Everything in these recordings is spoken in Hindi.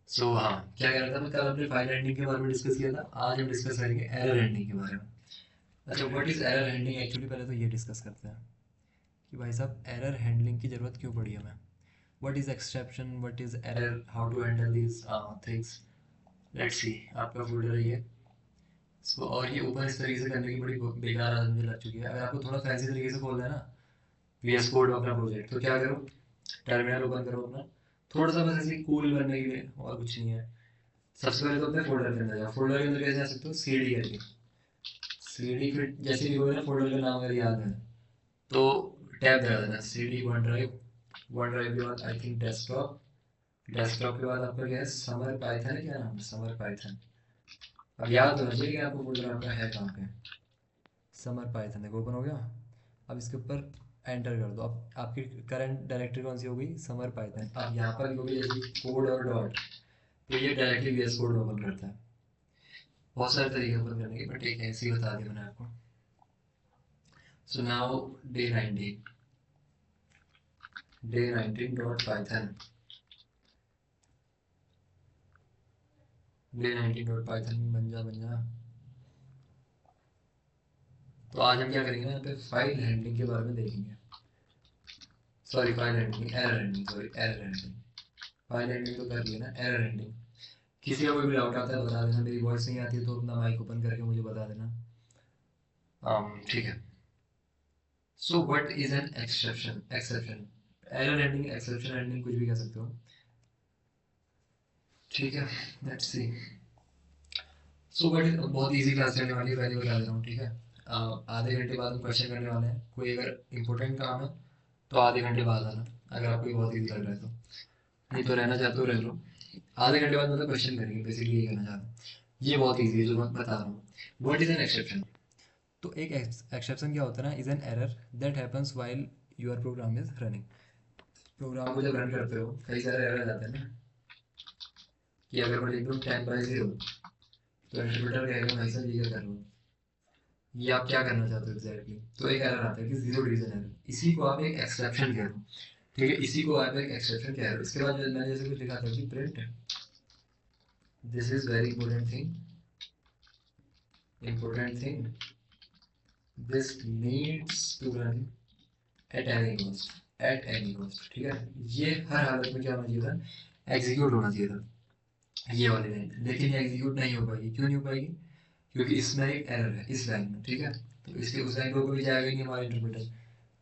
हाँ, क्या कह रहा था मैं, कल हमने फाइल हैंडलिंग के बारे में डिस्कस किया था, आज हम डिस्कस करेंगे एरर हैंडलिंग के बारे में। अच्छा, what is error handling actually, पहले तो ये डिस्कस करते हैं कि भाई साहब एरर हैंडलिंग की ज़रूरत क्यों पड़ी हमें। What is exception, what is error, how to handle these things. Let's see, आपका फोल्डर है ये। इसको और ये ओपन इस तरीके से करने की बड़ी बेकार आदत मुझे लग चुकी है। अगर आपको थोड़ा फैंसी तरीके से खोलना है ना VS कोड अपना प्रोजेक्ट, तो क्या करो, टर्मिनल ओपन करो अपना, थोड़ा सा बस ऐसे कूल बनने के लिए, और कुछ नहीं है। सबसे पहले तो अपने फोल्डर के अंदर जाओ। फोल्डर के अंदर कैसे जा सकते हो, CD करके। CD फिर जैसे ही लिखोगे ना फोल्डर का नाम अगर याद है तो टैब दबा देना, CD one drive. One drive के बाद आई थिंक डेस्कटॉप। डेस्कटॉप के बाद आपका क्या है, समर पाइथन है, क्या नाम है, समर पाइथन। अब याद होना चाहिए कि आपको फोल्डर आपका है कहाँ पे। समर पाइथन देखो ओपन हो गया। अब इसके ऊपर एंटर कर दो। अब आपकी करंट डायरेक्टरी कौन सी हो गई, समर पाइथन। अब यहाँ पर लिखोगे जैसे कोड और डॉट, तो ये डायरेक्टली VS कोड ओपन करता है। बहुत सारे तरीके ओपन करने के, बट एक ऐसे ही बता दिया मैंने आपको। So now day 19 dot Python, day 19 dot Python बन जा। तो आज हम क्या करेंगे ना, यहाँ पे फाइल हैंडलिंग के बारे में देखेंगे। Sorry file handling, error handling, sorry error handling. File handling तो कर लिया ना, एरर हैंडलिंग। किसी का कोई भी डाउट आता है बता देना, मेरी वॉइस नहीं आती है तो अपना माइक ओपन करके मुझे बता देना। ठीक है। So what is an exception, exception, error handling, exception handling, कुछ भी कह सकते हो। ठीक है, let's C. So what is, बहुत इजी क्लास चलने वाली है, पहले बता दे रहा हूँ, ठीक है। आधे घंटे बाद हम क्वेश्चन करने वाले हैं। कोई अगर इंपॉर्टेंट काम है तो आधे घंटे बाद आना, अगर आपको बहुत इजी लग रहा है तो। नहीं तो रहना चाहते हो रह लो। आधे घंटे बाद मतलब क्वेश्चन करेंगे, बेसिकली ये कहना चाह रहा हूँ। ये बहुत इजी है जो मैं बता रहा हूँ। What is an exception. तो एक एक्सेप्शन क्या होता है ना, is an error that happens while your program is running. Program को जब रन करते हो कई सारे एरर आते हैं ना, कि अगर मैं लिख दूँ 10/0, तो इंटरप्रेटर कहेगा भाई साहब ये क्या कर रहे हो, ये आप क्या करना चाहते हो एग्जैक्टली। तो एक एरर आता है कि जीरो डिवीजन एरर, इसी को आप एक एक्सेप्शन कह रहे हो। ठीक है, इसी को आप एक एक्सेप्शन कह रहे हो। इसके बाद मैंने जैसे कुछ लिखा था कि print, this is very important thing, this needs to run at any cost, at any cost. ठीक है, ये हर हालत में क्या होना चाहिए था, एग्जीक्यूट होना चाहिए था, ये वाली लाइन। लेकिन ये एग्जीक्यूट नहीं हो पाएगी, क्यों नहीं हो पाएगी, क्योंकि इसमें एक एरर है इस लाइन में। ठीक है, तो इसलिए उस लाइन को कभी जाएगा ही नहीं हमारा इंटरप्रेटर।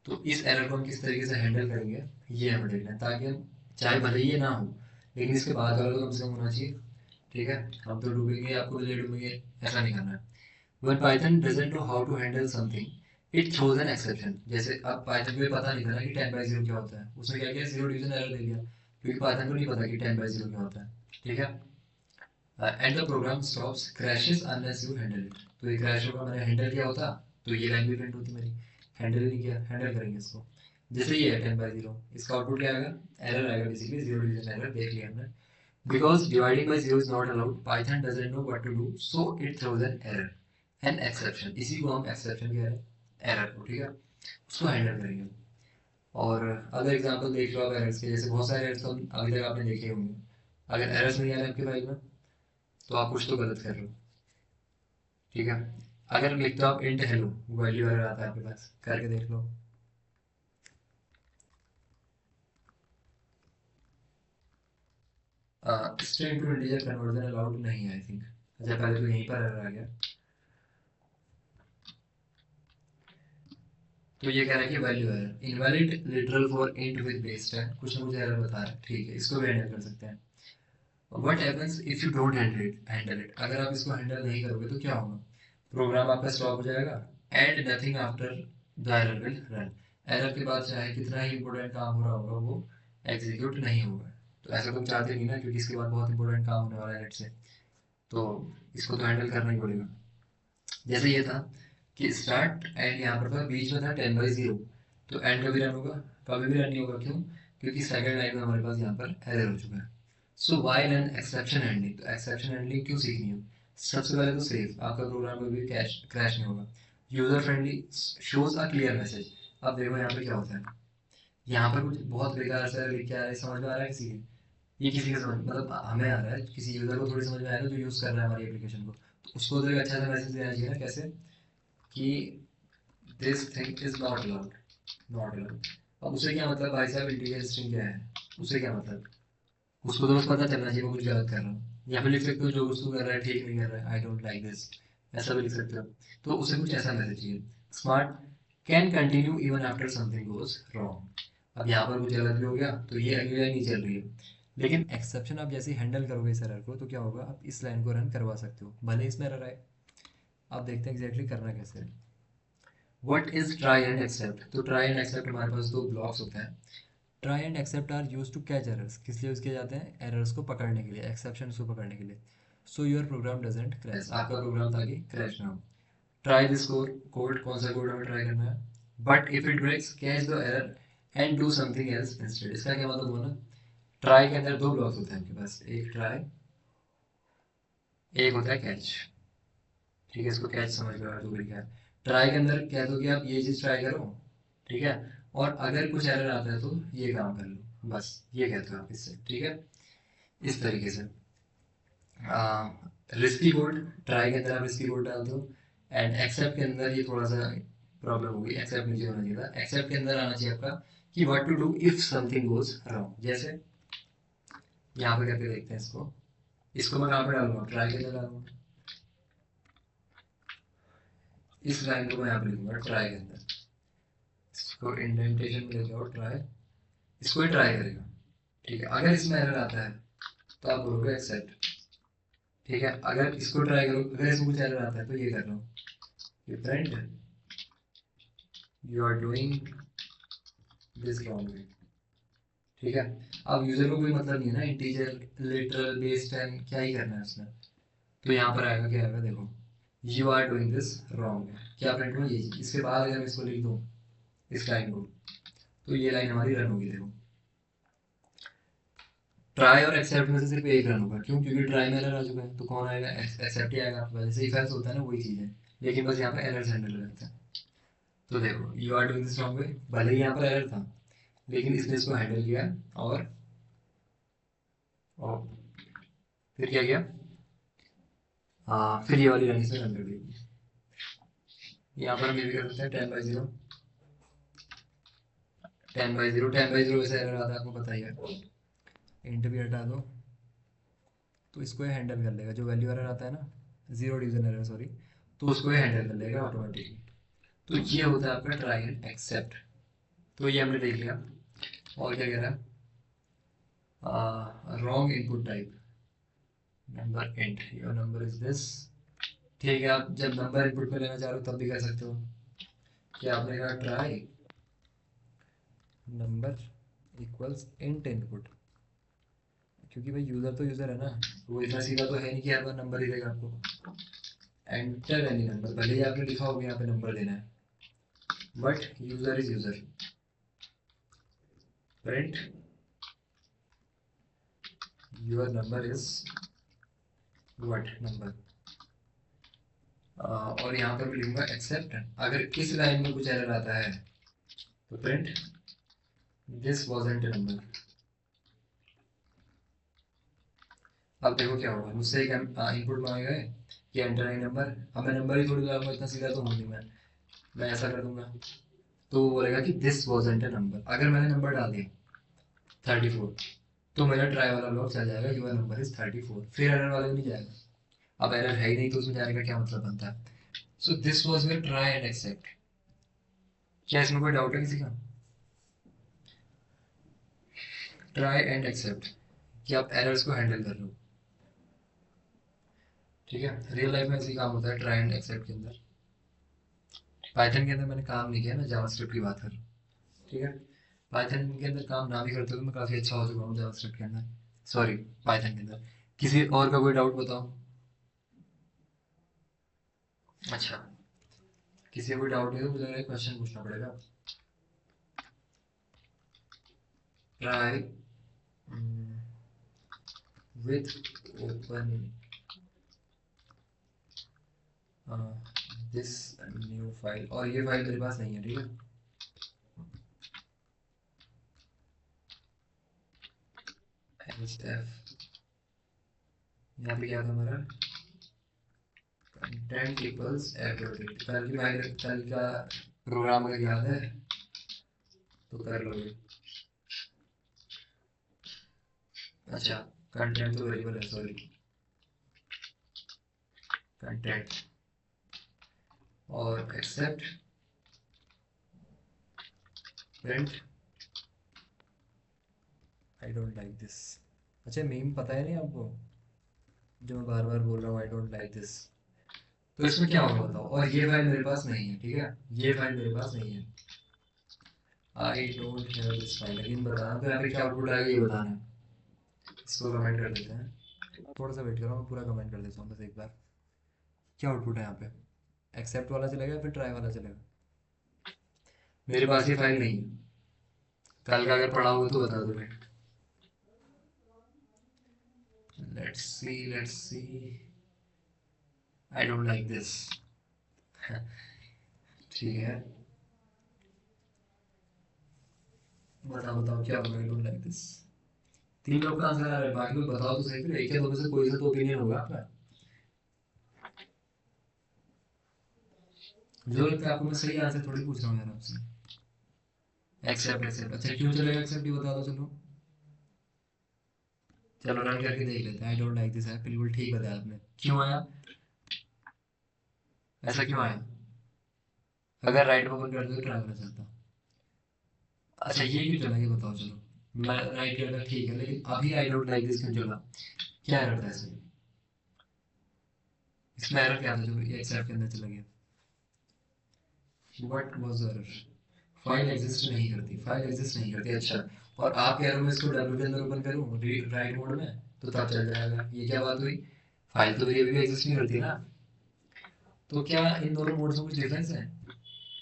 तो इस एरर को हम किस तरीके से हैंडल करेंगे, ये हमें देखना है, ताकि हम, चाहे भले ही ये ना हो, लेकिन इसके बाद वाला तो कम से कम होना चाहिए। ठीक है, हम तो डूबेंगे, आपको ले डूबेंगे, ऐसा नहीं करना है। When Python doesn't know how to handle something, it throws an exception। जैसे अब पाइथन को ये पता नहीं था ना कि 10/0 क्या होता है, उसने क्या किया, जीरो डिवीजन एरर दे दिया, क्योंकि पाइथन को नहीं पता कि 10/0 क्या होता है। ठीक है, and the program stops crashes unless you handle it. तो ये क्रैश होगा, मैंने हैंडल किया होता तो ये लाइन भी प्रिंट होती मेरी। हैंडल ही नहीं किया, हैंडल करेंगे इसको। जैसे ये है 10/0, इसका आउटपुट क्या आएगा, एरर आएगा, बेसिकली जीरो डिवीजन एरर, देख लिया हमने। Because dividing by zero is not allowed, Python doesn't know what to do, so it throws an error, an exception। इसी को हम exception कह रहे हैं, error को। ठीक है, उसको हैंडल करेंगे। और अगर एग्जांपल देख लो आप एरर्स के, जैसे बहुत सारे एरर्स तो अभी तक आपने देखे होंगे। अगर एरर्स नहीं आ रहे आपके फाइल में तो आप कुछ तो गलत कर रहे हो। ठीक है, अगर लिखते हो आप इंट हेलो, वैल्यू एरर आता है आपके पास, करके देख लो। String to integer conversion allowed नहीं है आई थिंक। अच्छा, पहले तो यहीं पर एरर आ गया। तो ये कह रहा है कि value error, invalid literal for int with base 10, कुछ ना कुछ एरर बता रहा है। ठीक है, इसको भी हैंडल कर सकते हैं। What happens if you don't handle it, अगर आप इसको हैंडल नहीं करोगे तो क्या होगा, प्रोग्राम आपका स्टॉप हो जाएगा, and nothing after the error will run. Error के बाद चाहे कितना ही इंपॉर्टेंट काम हो रहा होगा वो एग्जीक्यूट नहीं होगा। तो ऐसा तो हम चाहते नहीं ना, क्योंकि इसके बाद बहुत इंपॉर्टेंट काम होने वाला है नेट से, तो इसको तो हैंडल करना ही पड़ेगा। जैसे ये था कि स्टार्ट एंड, यहाँ पर था बीच में था 10/0, तो एंड कभी रन होगा, कभी भी रन नहीं होगा। क्यों, क्योंकि सेकंड लाइन में हमारे पास यहाँ पर एरर हो चुका है। सो व्हाइल एन एक्सेप्शन हैंडलिंग, तो एक्सेप्शन हैंडलिंग क्यों सीखनी है, सबसे पहले तो सेफ, आपका प्रोग्राम कभी भी क्रैश नहीं होगा। User friendly, shows a clear message. अब देखो यहाँ पे क्या होता है, यहाँ पर कुछ बहुत बेकार सा लिख के आ रहा है, समझ में आ रहा है किसी के, ये किसी का समझ मतलब हमें आ रहा है, किसी यूजर को थोड़ी समझ में आएगा जो यूज कर रहा है हमारी एप्लीकेशन को, तो उसको तो एक अच्छा सा मैसेज देना चाहिए ना, कैसे कि this thing is not allowed, not allowed. अब उसे क्या मतलब भाई साहब इंटीजर स्ट्रिंग क्या है, उसे क्या मतलब, उसको तो बस पता चलना चाहिए वो कुछ गलत कर रहा हूँ, या फिर लिख सकते हो जो कुछ तू कर रहा है ठीक नहीं कर रहा है, आई डोंट लाइक दिस, ऐसा भी लिख सकते हो। तो उसे कुछ ऐसा मैसेज चाहिए, smart can continue even after something goes wrong. अब यहाँ पर कुछ गलत भी हो गया तो ये अगली लाइन नहीं चल रही है, लेकिन एक्सेप्शन आप जैसे हैंडल करोगे इस एरर को तो क्या होगा, आप इस लाइन को रन करवा सकते हो भले इसमें एरर आए। आप देखते हैं एग्जैक्टली करना कैसे है। What is try and except, तो ट्राई एंड एक्सेप्ट हमारे पास दो ब्लॉक्स होते हैं। Try and except are use to catch errors, किस लिए यूज किए जाते हैं, एरर्स को पकड़ने के लिए, एक्सेप्शन को पकड़ने के लिए। So your program doesn't crash, आपका प्रोग्राम ताकि क्रैश ना हो। ट्राई दिस कोड, कौन सा कोड हमें ट्राई करना है, but if it breaks catch the error and do something else instead. इसका क्या मतलब हुआ ना, ट्राई के अंदर दो ब्लॉक्स होते हैं आपके पास, एक ट्राई, एक होता है कैच। ठीक है, इसको कैच समझ लो जो भी क्या है। ट्राई के अंदर कह दो कि आप ये चीज ट्राई करो, ठीक है, और अगर कुछ एरर आता है तो ये काम कर लो, बस ये कहते हो आप इससे, ठीक है, इस तरीके से। रिस्की कोड, ट्राई के अंदर आप रिस्की कोड डाल दो, एंड एक्सेप्ट के अंदर ये थोड़ा सा प्रॉब्लम होगी, एक्सेप्ट नीचे होना चाहिए था, एक्सेप्ट के अंदर आना चाहिए आपका कि what to do if something goes wrong. जैसे यहाँ पे करके देखते हैं इसको, इसको मैं कहाँ पे डालूंगा, ट्राई के अंदर डालूंगा, इस लाइन को मैं यहाँ पे लिखूंगा ट्राई के अंदर, इसको इंडेंटेशन में लेके आओ ट्राई, इसको ही ट्राई करेगा, ठीक है। अगर इसमें एरर आता है तो आप बोलोगे एक्सेप्ट, ठीक है। अगर इसको ट्राई करो, अगर इसमें कुछ एरर आता है तो ये कर रहा हूँ, ये friend you are doing this wrong way, ठीक है। अब यूजर को कोई मतलब नहीं है ना, इंटीजर लिटरल बेस 10 क्या ही करना है उसने, तो यहाँ पर आएगा क्या आएगा देखो, you are doing this wrong, क्या प्रिंट हुआ ये चीज। इसके बाद अगर मैं इसको लिख दूँ इस लाइन को, तो ये लाइन हमारी रन होगी देखो। ट्राई और एक्सेप्ट में से सिर्फ एक रन होगा, क्यों, क्योंकि ट्राई में एरर आ चुका है, तो कौन आएगा, एक्सेप्ट ही आएगा आपके पास, जैसे इफ एल्स होता है ना वही चीज है, लेकिन बस यहाँ पे एरर हैंडल रहता है। तो देखो you are doing this wrong way, भले ही यहाँ पर एरर था लेकिन इसने इसको हैंडल किया, और फिर क्या किया, फिर ये वाली लाइन इसने रन कर दी। यहाँ पर हम ये भी कर सकते हैं 10/0, 10/0, 10/0 वैसे एरर आता है आपको पता ही है, इंट भी हटा दो तो इसको ये हैंडल कर लेगा, जो वैल्यू एरर आता है ना, जीरो डिवीजन एरर सॉरी, तो उसको ये हैंडल कर लेगा ऑटोमेटिकली। तो ये होता है आपका ट्राई एंड एक्सेप्ट। तो ये हमने देख लिया। और क्या कह रहा है, wrong input type, number int, your number is this, ठीक है। आप जब नंबर इनपुट में लेना चाह रहे हो तब भी कर सकते हो, कि आपने कहा try number equals int input, क्योंकि भाई यूजर तो यूजर है ना, वो इतना सीधा तो है नहीं कि हर बार नंबर ही देगा आपको। एंटर एनी नंबर, भले ही आपने लिखा होगा यहाँ पे नंबर देना है, but user is user, print your number is what number. और यहाँ पर मैं लिखूंगा एक्सेप्ट, अगर किस लाइन में कुछ एरर आता है तो print this wasn't A number. अब देखो क्या होगा, मुझसे एक इनपुट मांगेगा कि एंटर एनी नंबर, अब मैं नंबर ही थोड़ी डालूंगा, इतना सीधा तो हूँ नहीं मैं ऐसा कर दूंगा, तो वो बोलेगा कि दिस वाजंट ए नंबर। अगर मैंने नंबर डाल दिया 34, तो मेरा ट्राई वाला ब्लॉक चल जाएगा, यूर नंबर इज 34, फिर एरर वाले में नहीं जाएगा। अब एरर है ही नहीं तो उसमें जाने का क्या मतलब बनता है। So this was your try and except. क्या इसमें कोई डाउट है किसी का, ट्राई एंड एक्सेप्ट, कि आप एरर्स को हैंडल कर लो, ठीक है। रियल लाइफ में ऐसे ही काम होता है ट्राई एंड एक्सेप्ट के अंदर। पाइथन के अंदर मैंने काम नहीं किया, मैं जावास्क्रिप्ट की बात कर रहा हूँ, ठीक है। पाइथन के अंदर काम ना भी करते हुए मैं काफ़ी अच्छा हो चुका हूँ जावास्क्रिप्ट के अंदर, सॉरी पाइथन के अंदर। किसी और का कोई डाउट बताओ। अच्छा, किसी को कोई डाउट नहीं तो मुझे क्वेश्चन पूछना पड़ेगा। Try with open this new file, और ये फाइल मेरे पास नहीं है, ठीक है। लिस्ट एफ, यहाँ पे क्या था हमारा content equals F dot read. कल का प्रोग्राम अगर याद है तो कर लोगे। अच्छा कंटेंट तो वेरिएबल है, सॉरी कंटेंट और except print I don't like this. अच्छा मीम पता है नहीं आपको, जो मैं बार बार बोल रहा हूँ आई डोंट लाइक दिस, तो इसमें क्या होगा बताओ। और ये फाइल मेरे पास नहीं है, ठीक है, ये फाइल मेरे पास नहीं है, I don't have this file. लेकिन बताना तो यहाँ पे क्या आउटपुट आएगा ये बताना है। इसको कमेंट कर देते हैं, थोड़ा सा वेट करो, मैं पूरा कमेंट कर देता हूँ बस एक बार। क्या आउटपुट है यहाँ पे, एक्सेप्ट वाला चलेगा या फिर ट्राई वाला चलेगा? मेरे पास ये फाइल नहीं है, कल का अगर पढ़ा हो तो बता दो भाई। Let's see I don't like this. ठीक है, बताओ बताओ क्या होगा आई डोंट लाइक दिस। 3 लोग का आंसर आ रहा है, बाकी लोग बताओ तो सही, फिर एक या दो में से कोई सा तो ओपिनियन होगा आपका। जो लगता है आपको, मैं सही आंसर थोड़ी पूछ रहा हूँ यार आपसे। एक्सेप्ट एक्सेप्ट, अच्छा क्यों चलेगा एक्सेप्ट ये बता दो। चलो चलो रन करके देख लेते हैं। आई डोंट लाइक दिस है, बिल्कुल ठीक बताया आपने। क्यों आया, ऐसा क्यों आया? अगर राइट ओपन कर दो तो ट्राई करना चाहता। अच्छा ये क्यों चला ये बताओ। चलो मैं राइट करता ठीक है, लेकिन अभी आई डोंट लाइक दिस क्यों चला, क्या एरर था इसमें? इसमें एरर क्या था जो ये एक्सेप्ट के अंदर चला गया? What was the error? File exist नहीं करती, फाइल एग्जिस्ट नहीं करती। अच्छा, और आप कह रहे हो मैं इसको डब्ल्यू के अंदर ओपन करूं राइट मोड में तो तब चल जाएगा, ये क्या बात हुई? फाइल तो मेरी अभी भी एग्जिस्ट नहीं करती ना। तो क्या इन दोनों मोड्स में कुछ डिफरेंस है,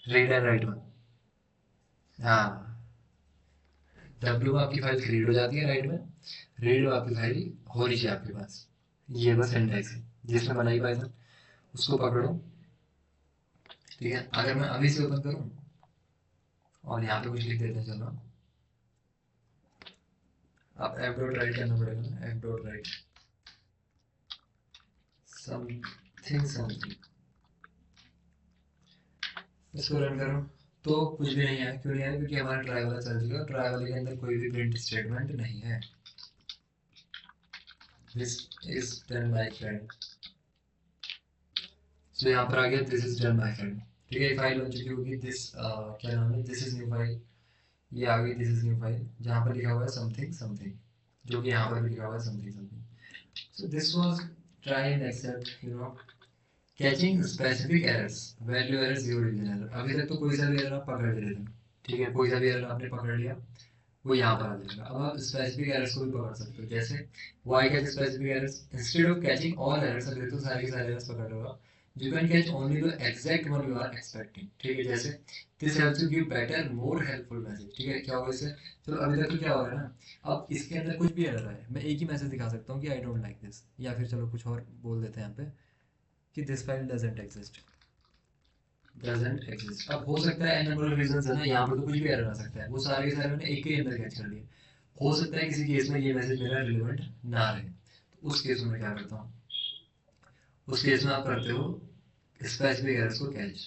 रीड एंड राइट में? हाँ, डब्ल्यू में आपकी फाइल रीड हो जाती है राइट में, रीड में आपकी फाइल हो रही है आपके पास। ये बस सिंटैक्स है जिसने बनाई पाइथन, उसको पकड़ो। ठीक है, अगर मैं अभी से ओपन करूं और यहाँ पे कुछ लिख देते हैं, चलो आप एफ डॉट राइट करना पड़ेगा ना, F dot right something something, इसको रन करो तो कुछ भी नहीं है। क्यों नहीं है? क्योंकि हमारा ट्राई वाला चल चुका है, ट्राई वाले के अंदर कोई भी प्रिंट स्टेटमेंट नहीं है। This is done by friend, so यहाँ पर आ गया this is done by friend. ठीक है, फाइल बन चुकी होगी, दिस क्या नाम है, दिस इज न्यू फाइल, ये आ गई दिस इज न्यू फाइल जहाँ पर लिखा हुआ है समथिंग समथिंग, जो कि यहाँ पर भी लिखा हुआ है something something. So this was try and except, you know, catching specific errors, value error, zero division error. अभी तक तो कोई सा भी एरर आप पकड़ ले रहे थे, ठीक है, कोई सा भी एरर आपने पकड़ लिया वो यहाँ पर आ जाएगा। अब आप स्पेसिफिक एरर्स को भी पकड़ सकते हो, जैसे why catch specific errors instead of catching all errors, अगर तो सारे के सारे एरर्स पकड़ रहे हो, you can catch only the exact one you are expecting। ठीक है, जैसे this helps you give better more helpful message। ठीक है, क्या होगा इससे? चलो अभी तक तो क्या हो रहा है ना, अब इसके अंदर कुछ भी एरर है, मैं एक ही मैसेज दिखा सकता हूँ कि आई डोंट लाइक दिस, या फिर चलो कुछ और बोल देते हैं यहाँ पे कि this file doesn't exist, doesn't exist. अब हो सकता है एन नंबर ऑफ रीजंस है ना, यहाँ पर तो कुछ भी एरर आ सकता है, वो सारे के सारे मैंने एक के अंदर कैच कर लिए। हो सकता है किसी केस में ये मैसेज मेरा रिलेवेंट ना रहे, तो उस केस में क्या करता हूँ, उस केस में आप करते हो स्पेसिफिक एरर्स को कैच।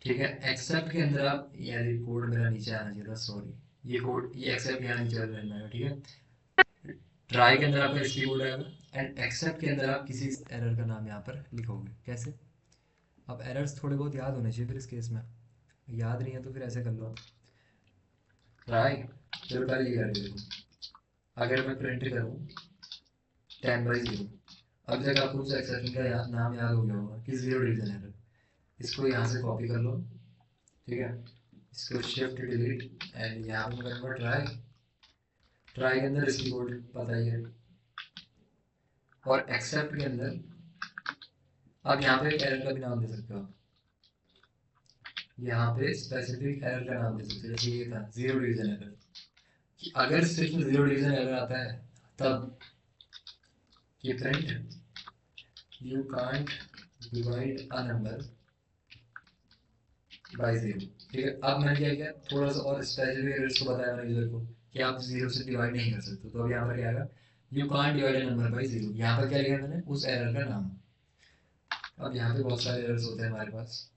ठीक है, एक्सेप्ट के अंदर आप, यार ये कोड मेरा नीचे आना चाहिए था, सॉरी, ये कोड, ये एक्सेप्ट यहाँ नीचे रहना है। ठीक है, ट्राई के अंदर आपका इसकी कोड आएगा एंड एक्सेप्ट के अंदर आप किसी एरर का नाम यहाँ पर लिखोगे। कैसे? अब एरर्स थोड़े बहुत याद होने चाहिए फिर इस केस में, याद नहीं है तो फिर ऐसे कर लो ट्राई। चलो पहले ये करके देखो, अगर मैं प्रिंट करूँ 10/0, अब तक आपको उस एक्सेप्शन का नाम याद हो गया होगा कि जीरो डिवीजन एरर। इसको यहाँ से कॉपी कर लो, ठीक है, इसको शिफ्ट डिलीट एंड यहाँ पे करूँगा ट्राई। ट्राई के अंदर इसकी कोड पता ही है, और एक्सेप्ट के अंदर आप यहाँ पे एरर का भी नाम दे सकते हो, यहाँ पे स्पेसिफिक एरर का नाम दे सकते हो, जैसे ये था जीरो डिवीजन एरर, कि अगर सिर्फ जीरो डिवीजन एरर आता है तब ये print you can't divide a number by zero. ठीक है, अब मैंने क्या किया, थोड़ा सा और स्पेसिफिक एरर्स को बताया मैंने यूजर को कि आप जीरो से डिवाइड नहीं कर सकते। तो अब यहाँ पर क्या आएगा, you can't divide a number by zero. यहाँ पर क्या लिखा मैंने, उस एरर का नाम। अब यहाँ पे बहुत सारे एरर्स होते हैं हमारे पास,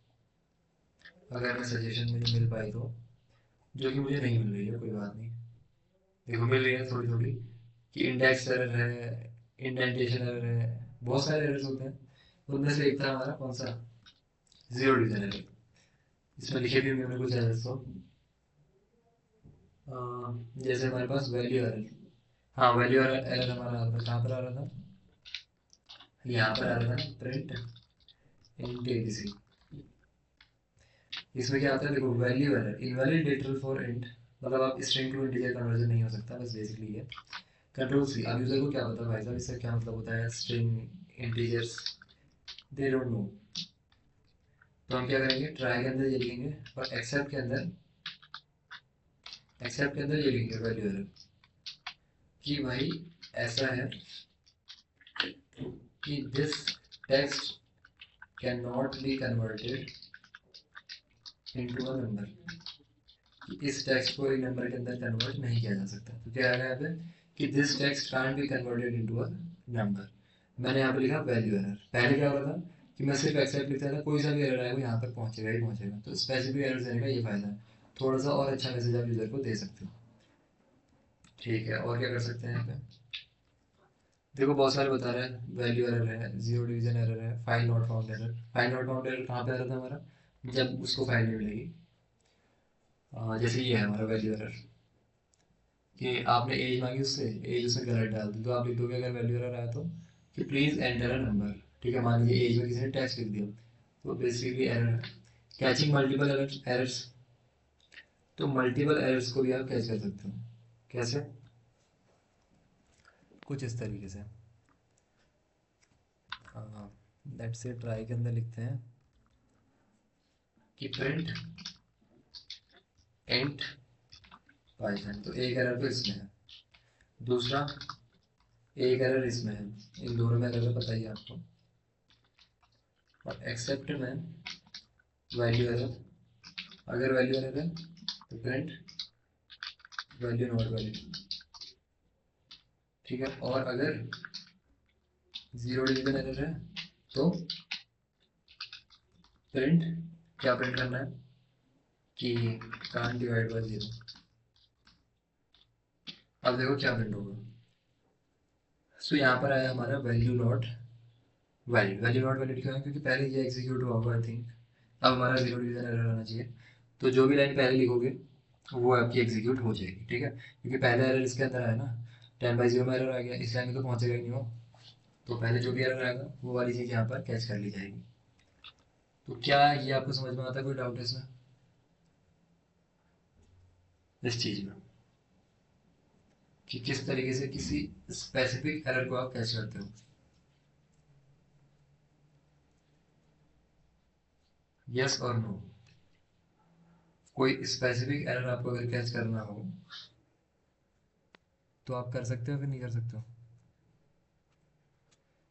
अगर मैं सजेशन मुझे मिल पाई तो, जो कि मुझे नहीं मिल रही है, कोई बात नहीं। देखो मिल रही है थोड़ी थोड़ी, कि इंडेक्स एरर है, इंडेंटेशन एरर है, बहुत सारे एरर्स होते हैं। उनमें से एक था हमारा कौन सा, जीरो डिवीजन एरर। इसमें लिखे भी हमने कुछ एरर्स तो, जैसे हमारे पास वैल्यू एरर। हाँ वैल्यू एरर हमारा आता था, कहाँ पर आ रहा था, यहाँ पर आ रहा था, प्रिंट इंट एबीसी। इसमें क्या आता है, देखो value error, invalid literal for int, मतलब आप स्ट्रिंग टू इंटीजर कन्वर्जन नहीं हो सकता, बस बेसिकली ये। कंट्रोल सी, अब यूजर को क्या पता भाई साहब इससे क्या मतलब होता है string integers, they don't know. तो हम क्या करेंगे, ट्राई के अंदर ये लिखेंगे और एक्सेप्ट के अंदर, एक्सेप्ट के अंदर ये लिखेंगे वैल्यू एरर, कि भाई ऐसा है कि this text can not be converted into a number, इस टेक्स्ट को एक नंबर के अंदर कन्वर्ट नहीं किया जा सकता। तो क्या है यहाँ पे, कि this text can't be converted into a number. मैंने यहाँ पे लिखा वैल्यू एरर। पहले क्या हो रहा था कि मैं सिर्फ एक्सेप्ट लिखता था, कोई सा भी एरर आए वो यहाँ पर पहुंचेगा ही पहुंचेगा। तो स्पेसिफिक एरर देने का ये फायदा है, थोड़ा सा और अच्छा मैसेज आप यूजर को दे सकते हो। ठीक है, और क्या कर सकते हैं यहाँ पे, देखो बहुत सारे बता रहे हैं, वैल्यू एरर है, जीरो डिवीजन एरर है, file not found error. File not found error कहाँ पे आ रहा था हमारा, जब उसको फाइल नहीं मिलेगी। जैसे ये है हमारा वैल्यू एरर, कि आपने एज मांगी उससे, एज उसने गलत डाल दी, तो आप लिख दोगे अगर वैल्यू एरर आया तो, कि प्लीज एंटर अ नंबर। ठीक है, मान लीजिए एज में किसी ने टेक्स्ट लिख दिया, तो बेसिकली एरर है। कैचिंग मल्टीपल एरर्स, तो मल्टीपल एरर्स को भी आप कैच कर सकते हो। कैसे, कुछ इस तरीके से। हाँ, लेट्स से ट्राई के अंदर लिखते हैं कि प्रिंट एंड पाइथन, तो एक एरर तो इसमें है, दूसरा एक एरर इसमें है, इन दोनों में एरर पता ही है आपको। और एक्सेप्ट में वैल्यू एरर, अगर वैल्यू एरर है तो प्रिंट वैल्यू नॉट वैलिड। ठीक है, और अगर जीरो डिवीजन एरर है तो प्रिंट, क्या प्रिंट करना है, कि कांट डिवाइड बाय जीरो। अब देखो क्या प्रिंट होगा, सो यहाँ पर आया हमारा value not valid. Value not valid क्यों है, क्योंकि पहले ये एग्जीक्यूट हुआ होगा आई थिंक। अब हमारा जीरो डिवीजन एरर आना चाहिए, तो जो भी लाइन पहले लिखोगे वो आपकी एग्जीक्यूट हो जाएगी। ठीक है, क्योंकि पहले एरर इसके अंदर आया ना, 10/0 में एरर आ गया, इस लाइन में तो पहुंचेगा ही नहीं वो, तो पहले जो भी एरर आएगा वो वाली चीज़ यहाँ पर कैच कर ली जाएगी। तो क्या ये आपको समझ में आता है, कोई डाउट है इसमें, इस चीज़ में, कि किस तरीके से किसी स्पेसिफिक एरर को आप कैच करते हो। यस और नो, कोई स्पेसिफिक एरर आपको अगर कैच करना हो तो आप कर सकते हो, फिर नहीं कर सकते हो।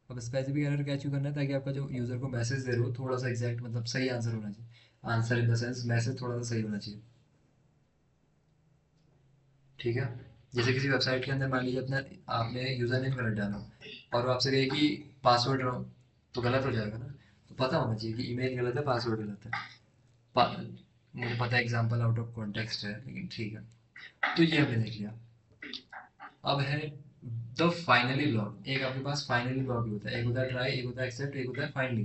अब स्पेसिफिक एरर कैच क्यों करना है, ताकि आपका जो यूजर को मैसेज दे रहे हो थोड़ा सा एग्जैक्ट, मतलब सही आंसर होना चाहिए, answer in the sense message थोड़ा सा सही होना चाहिए। ठीक है, जैसे किसी वेबसाइट के अंदर मान लीजिए अपना आपने यूजर नेम गलत डाला और वो आपसे कहे कि पासवर्ड रॉन्ग, तो गलत हो जाएगा ना। तो पता होना चाहिए कि ईमेल गलत है, पासवर्ड गलत है। मुझे पता है एग्जांपल आउट ऑफ कॉन्टेक्स्ट है, लेकिन ठीक है। तो ये हमने देख लिया। अब है द फाइनली ब्लॉक। एक आपके पास फाइनली ब्लॉक भी होता है, एक होता है ट्राई, एक होता है एक्सेप्ट, एक होता है फाइनली।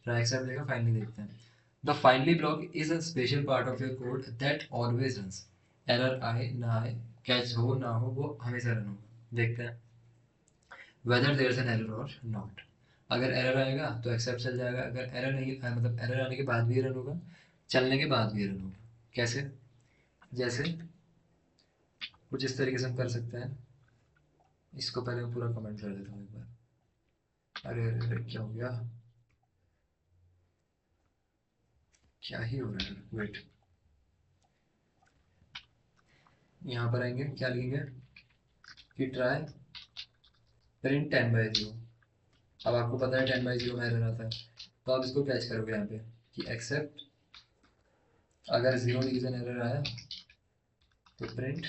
ट्राई एक्सेप्ट लेगा, फाइनली देखते हैं। The finally block is a special part of your code that always runs. Error आए ना आए, कैच हो ना हो, वो हमेशा रन होगा। देखते हैं whether there is an error और नॉट। अगर एरर आएगा तो एक्सेप्ट चल जाएगा, अगर एरर नहीं मतलब एरर आने के बाद भी रन होगा, चलने के बाद भी रन होगा। कैसे, जैसे कुछ इस तरीके से हम कर सकते हैं। इसको पहले मैं पूरा कमेंट कर देता हूँ एक बार। अरे अरे अरे क्या हो गया, क्या ही हो रहा है, वेट। यहाँ पर आएंगे, क्या लिखेंगे, कि ट्राई प्रिंट 10/0। अब आपको पता है 10/0 में एरर आता है, तो आप इसको कैच करोगे यहाँ पे, कि एक्सेप्ट, अगर जीरो डिवीजन एरर आया तो print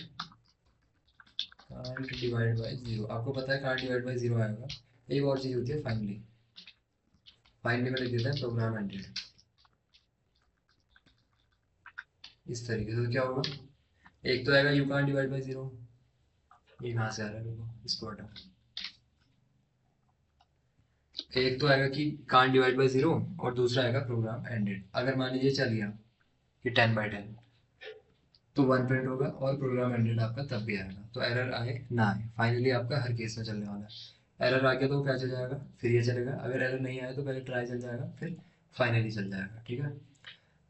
can't divide by zero, आपको पता है कांट डिवाइड बाय जीरो आएगा। एक और चीज होती है फाइनली, फाइनली में लिख देते हैं प्रोग्राम एंडेड। इस तरीके से तो क्या होगा, एक तो आएगा you can't divide by zero, ये कहाँ से आ रहा है देखो, इसको हटा। एक तो आएगा कि कांट डिवाइड बाय जीरो, और दूसरा आएगा प्रोग्राम एंडेड। अगर मान लीजिए चल गया कि 10/10, तो 1 प्रिंट होगा और प्रोग्राम एंडेड आपका तब भी आएगा, तो एरर आए ना आए, फाइनली आपका हर केस में चलने वाला है। एरर आ गया तो क्या चल जाएगा, फिर ये चलेगा। अगर एरर नहीं आया तो पहले ट्राई चल जाएगा, फिर फाइनली चल जाएगा, ठीक है।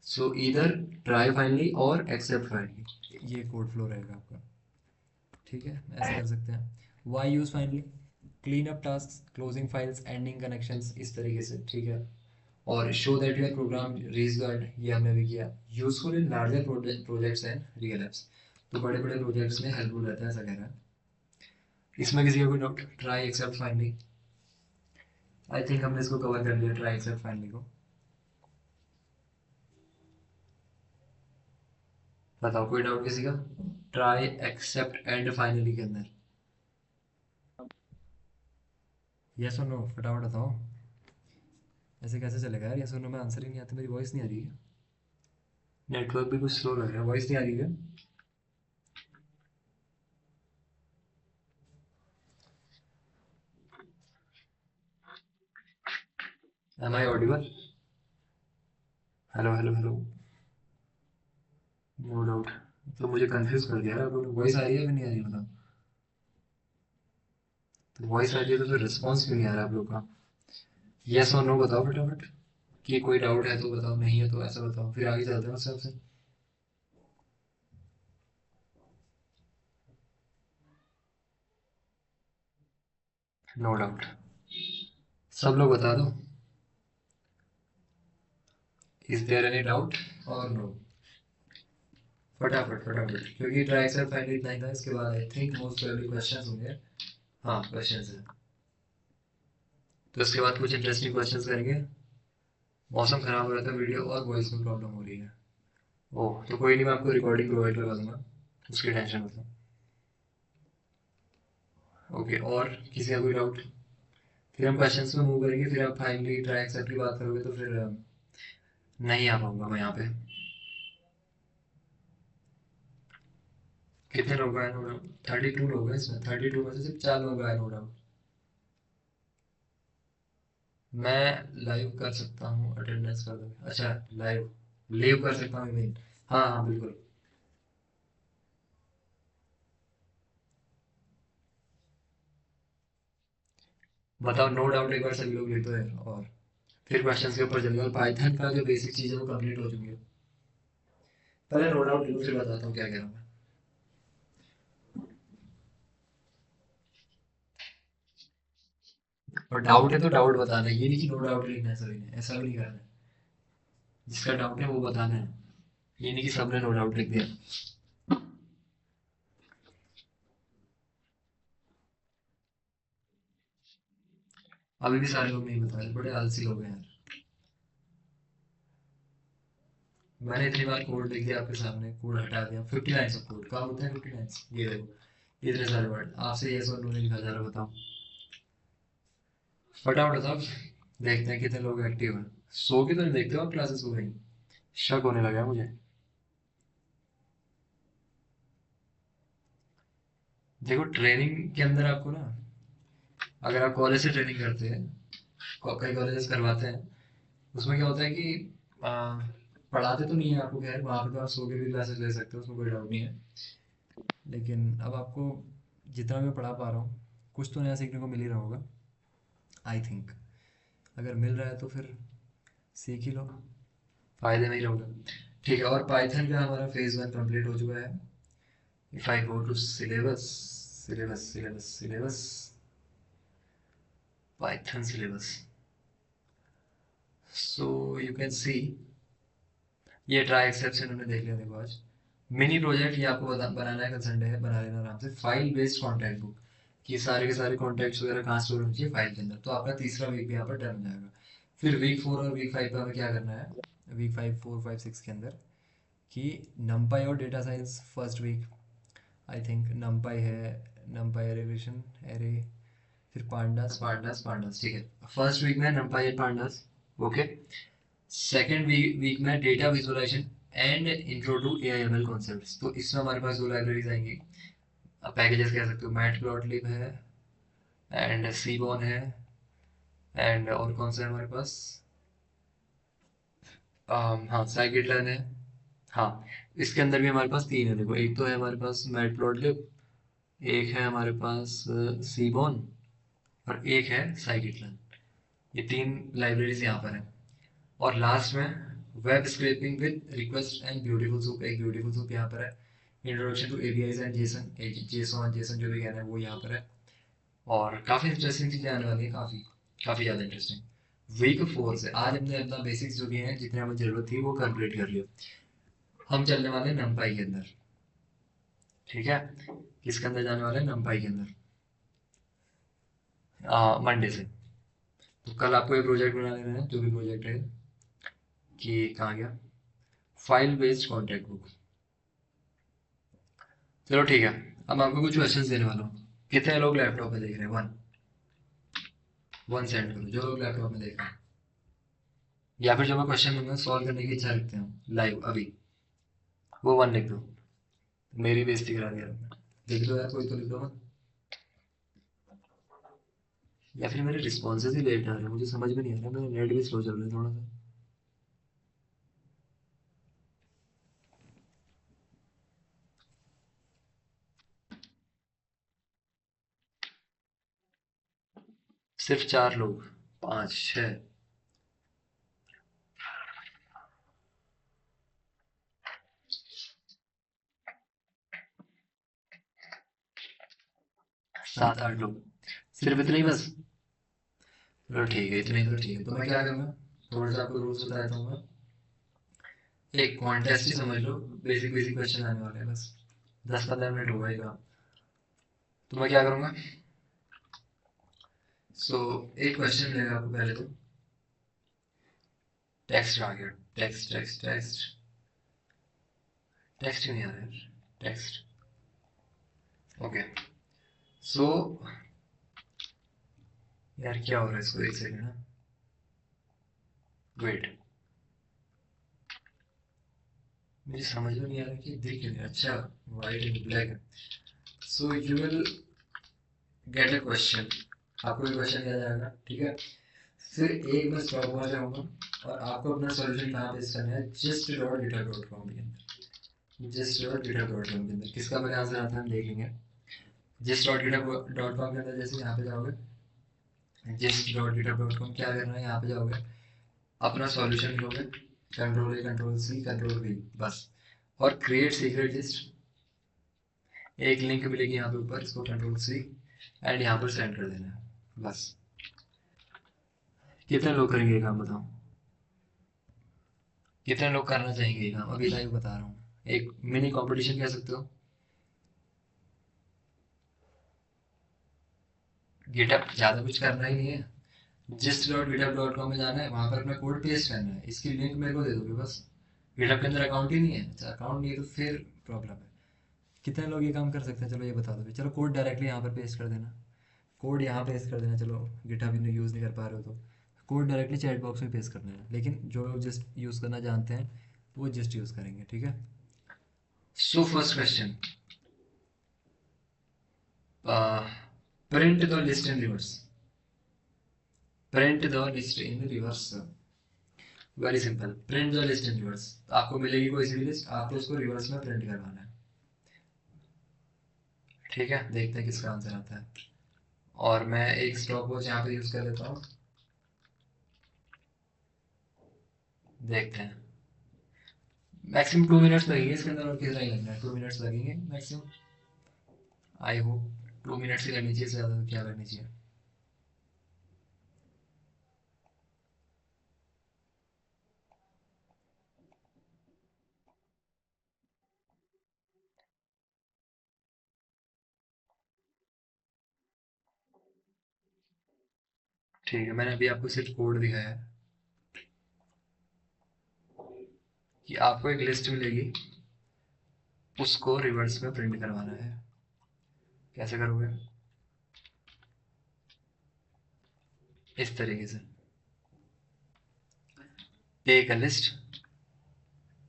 सो इधर ट्राई फाइनली और एक्सेप्ट फाइनली, ये कोड फ्लो रहेगा आपका, ठीक है। ऐसे कर सकते हैं। Why use finally, clean up task, closing files, ending connections, इस तरीके से, ठीक है। और show that your program regard, ये हमने भी किया। Useful in larger projects and real apps, तो बड़े बड़े प्रोजेक्ट्स में हेल्पफुल रहता है, ऐसा कह रहा है। इसमें किसी का कोई doubt, try except finally, I think हमने इसको कवर कर लिया, ट्राई एक्सेप्ट फाइनली को। बताओ कोई डाउट किसी का, ट्राई एक्सेप्ट एंड फाइनली के अंदर, यस और नो, फटाफट बताओ। ऐसे कैसे चलेगा यार, यस और नो में आंसर ही नहीं आता, मेरी वॉइस नहीं आ रही है, नेटवर्क भी कुछ स्लो लग रहा है, वॉइस नहीं आ रही है। Am I audible, hello hello hello, no doubt. तो मुझे कंफ्यूज कर दिया यार, वॉइस आ रही है कि नहीं आ रही, मतलब तो वॉइस आ रही है तो फिर रिस्पॉन्स क्यों नहीं आ रहा आप लोग का। यस और नो बताओ फटाफट, कि कोई डाउट है तो बताओ, नहीं है तो ऐसा बताओ, फिर आगे चलते हैं उस हिसाब से। नो डाउट, सब लोग बता दो, इज देयर एनी डाउट और नो, फटाफट फटाफट, क्योंकि ट्राई एक्सेप्ट फाइनली इतना ही था, इसके बाद I think most probably questions होंगे। हाँ क्वेश्चंस है, तो इसके बाद कुछ इंटरेस्टिंग क्वेश्चंस करेंगे। मौसम खराब हो रहा था, वीडियो और वॉइस में प्रॉब्लम हो रही है। ओह तो कोई नहीं, मैं आपको रिकॉर्डिंग प्रोवाइड करवा दूंगा, उसकी टेंशन मत लो। ओके, और किसी का कोई डाउट, फिर हम क्वेश्चंस में मूव करेंगे, फिर आप फाइनली ट्राई एक्सेप्ट की बात करोगे तो फिर नहीं आ पाऊंगा मैं यहाँ पे। कितने लोग आए नो डाउट, 32 लोग हैं इसमें, 32 में से सिर्फ 4 लोग आए नो डाउट। मैं लाइव कर सकता हूँ, अटेंडेंस कर दूंगा, अच्छा लाइव लीव कर सकता हूँ ईमेल, हाँ हाँ बिल्कुल। बताओ नो डाउट एक बार सभी लोग लिख दो यार, और फिर क्वेश्चंस के ऊपर चलेगा। पाइथन का जो बेसिक चीज़ है वो कंप्लीट हो चुकी है। पहले नो डाउट लिखो, फिर बताता हूँ क्या कह रहा हूँ मैं। और डाउट है तो डाउट बताना है, ये नहीं कि नो डाउट लिखना है सभी ने, ऐसा भी नहीं करना है। जिसका डाउट है वो बताना है, ये नहीं कि सबने नो डाउट लिख दिया। अभी भी सारे लोग नहीं बता रहे, बड़े आलसी लोग हैं यार। मैंने इतनी बार कोड लिख दिया आपके सामने, कोड हटा दिया, 50 लाइन्स ऑफ कोड, काम होता है 50 लाइन्स, ये देखो इतने सारे वर्ड, आपसे यस और नो नहीं लिखा जा रहा, बताओ फटाफट बताओ। देखते हैं कितने लोग एक्टिव हैं। सो के तो नहीं देखते हो आप क्लासेस को भाई, शक होने लगा है मुझे। देखो ट्रेनिंग के अंदर आपको ना, अगर आप कॉलेज से ट्रेनिंग करते हैं, कई कॉलेजेस करवाते हैं, उसमें क्या होता है कि आ, पढ़ाते तो नहीं है आपको, खैर वहाँ पे तो आप सो के भी क्लासेस ले सकते हो, उसमें कोई डाउट नहीं है। लेकिन अब आपको जितना मैं पढ़ा पा रहा हूँ, कुछ तो नया सीखने को मिल ही रहा होगा, आई थिंक। अगर मिल रहा है तो फिर सीख ही लो, फायदे में ही रहोगे। ठीक है, और पाइथन का हमारा फेज 1 कंप्लीट हो चुका है। If I go to syllabus, syllabus, Python syllabus, so you can see, ये ट्राई एक्सेप्शन हमने देख लिया, देखो आज मिनी प्रोजेक्ट ये आपको बनाना है, कल संडे है, बना लेना आराम से। फाइल बेस्ड कॉन्टैक्ट बुक, कि सारे के सारे कॉन्टैक्ट्स वगैरह कहाँ स्टोर होनी चाहिए, फाइल के अंदर, तो आपका तीसरा वीक भी यहाँ पर डन हो जाएगा। फिर वीक 4 और वीक 5 का हमें क्या करना है, वीक 5 4 5 6 के अंदर, कि नमपाई और data science first week, I think NumPy है, numpy array version array, फिर pandas pandas pandas, ठीक है। फर्स्ट वीक में numpy and pandas, okay. Second week में data visualisation and intro to AIML concepts, तो इसमें हमारे पास दो लाइब्रेरीज आएंगी, पैकेजेस कह सकते हो, मैटप्लॉटलिब है एंड सीबॉन है, एंड और कौन सा है हमारे पास, हाँ साइकिटलन है। हाँ, इसके अंदर भी हमारे पास तीन है, देखो एक तो है हमारे पास मैटप्लॉटलिब, एक है हमारे पास सीबॉन, और एक है साइकिटलन। ये तीन लाइब्रेरीज यहाँ पर है। और लास्ट में web scraping with request and Beautiful Soup, एक ब्यूटीफुल सूप यहाँ पर है। Introduction to APIs and JSON, JSON जो भी कहना है वो यहाँ पर है। और काफ़ी इंटरेस्टिंग चीज़ें आने वाली है, काफ़ी काफ़ी ज़्यादा इंटरेस्टिंग। वीक 4 से आज हमने अपना बेसिक्स जो भी हैं, जितने हमें ज़रूरत थी वो कंप्लीट कर लिया। हम चलने वाले हैं नमपाई के अंदर, ठीक है। किसके अंदर जाने वाले हैं? नमपाई के अंदर, मंडे से। तो कल आपको एक प्रोजेक्ट बना लेना है, जो भी प्रोजेक्ट है, कि कहाँ गया, फाइल बेस्ड कॉन्टैक्ट बुक। चलो ठीक है, अब आपको कुछ क्वेश्चंस देने वाला हूँ। कितने लोग लैपटॉप में देख रहे हैं? वन, वन सेंड करो जो लोग लैपटॉप में देख रहे हैं, या फिर जो मैं क्वेश्चन दूंगा सॉल्व करने की इच्छा रखते हैं लाइव अभी, वो वन लिख दो। मेरी बेइज्जती करा दिया आपने, लिख दो यार, कोई तो लिख दो मत। या फिर मेरे रिस्पॉन्सेज ही लेट आ रहे हैं, मुझे समझ में नहीं आ रहा, मेरा नेट भी स्लो चल रहा है थोड़ा सा। सिर्फ चार लोग, पाँच छः, सात आठ लोग, सिर्फ इतने ही बस। चलो ठीक है, इतने ही तो ठीक है। तो मैं क्या करूँगा, थोड़ा सा आपको रूल्स बता देता हूँ मैं। एक कॉन्टेस्ट ही समझ लो, बेसिक बेसिक क्वेश्चन आने वाले हैं बस, 10-15 मिनट होगा ये काम। तो मैं क्या करूँगा, एक क्वेश्चन मिलेगा आपको पहले तो, टेक्स्ट आ गया, टेक्स्ट टेक्स्ट टेक्स्ट, टेक्स्ट ही नहीं आ रहा है, टेक्स्ट, ओके। सो यार क्या हो रहा है इसको, एक सेकंड ना, वेट, मुझे समझ में नहीं आ रहा कि दिख क्यों नहीं, अच्छा वाइट एंड ब्लैक है। So you will get a question, आपको एक क्वेश्चन दिया जाएगा, ठीक है। फिर एक मैं स्टॉप वॉच आऊंगा, और आपको अपना सॉल्यूशन कहाँ पेस्ट करना है, just.github.com के अंदर, just.github.com के अंदर। किसका मेरे आंसर आता है हम देखेंगे। just.github.com के अंदर जैसे यहाँ पे जाओगे, just.github.com क्या करना है, यहाँ पे जाओगे, अपना सॉल्यूशन लिखोगे, control A control C control V, बस। और क्रिएट सीक्रेट लिस्ट, एक लिंक मिलेगी यहाँ पे ऊपर, इसको कंट्रोल C एंड यहाँ पर सेंड कर देना है, बस। कितने लोग करेंगे ये काम बताओ, कितने लोग करना चाहेंगे ये काम, अभी लाइव बता रहा हूँ, एक मिनी कंपटीशन कह सकते हो। गिटअप ज़्यादा कुछ करना ही नहीं है, just.github.com में जाना है, वहाँ पर अपना कोड पेस्ट करना है, इसकी लिंक मेरे को दे दोगे बस। गिटअप के अंदर अकाउंट ही नहीं है, अच्छा अकाउंट नहीं है तो फिर प्रॉब्लम है। कितने लोग ये काम कर सकते हैं, चलो ये बता दो। चलो कोड डायरेक्टली यहाँ पर पेस्ट कर देना, कोड यहाँ पेस्ट कर देना, चलो गिटहब यूज़ नहीं कर पा रहे हो तो कोड डायरेक्टली चैट बॉक्स में पेस्ट करना है, लेकिन जो लोग जस्ट यूज़ करना जानते हैं वो जस्ट यूज़ करेंगे, ठीक है। So first question, print the list in reverse, print the list in reverse, very simple, print the list in reverse. आपको मिलेगी कोई सी भी लिस्ट, आपको उसको रिवर्स में प्रिंट करवाना है, ठीक है। देखते हैं किसका आंसर आता है। और मैं एक स्टॉप वॉच यहाँ पे यूज़ कर लेता हूँ, देखते हैं। मैक्सिमम 2 मिनट्स लगेंगे इसके अंदर, और कितना ही लगना है, 2 मिनट्स लगेंगे मैक्सिमम, आई होप 2 मिनट्स ही लगनी चाहिए, ज़्यादा तो क्या लगनी चाहिए। ठीक है, मैंने अभी आपको सिर्फ कोड दिखाया है कि आपको एक लिस्ट मिलेगी, उसको रिवर्स में प्रिंट करवाना है, कैसे करोगे? इस तरीके से take a list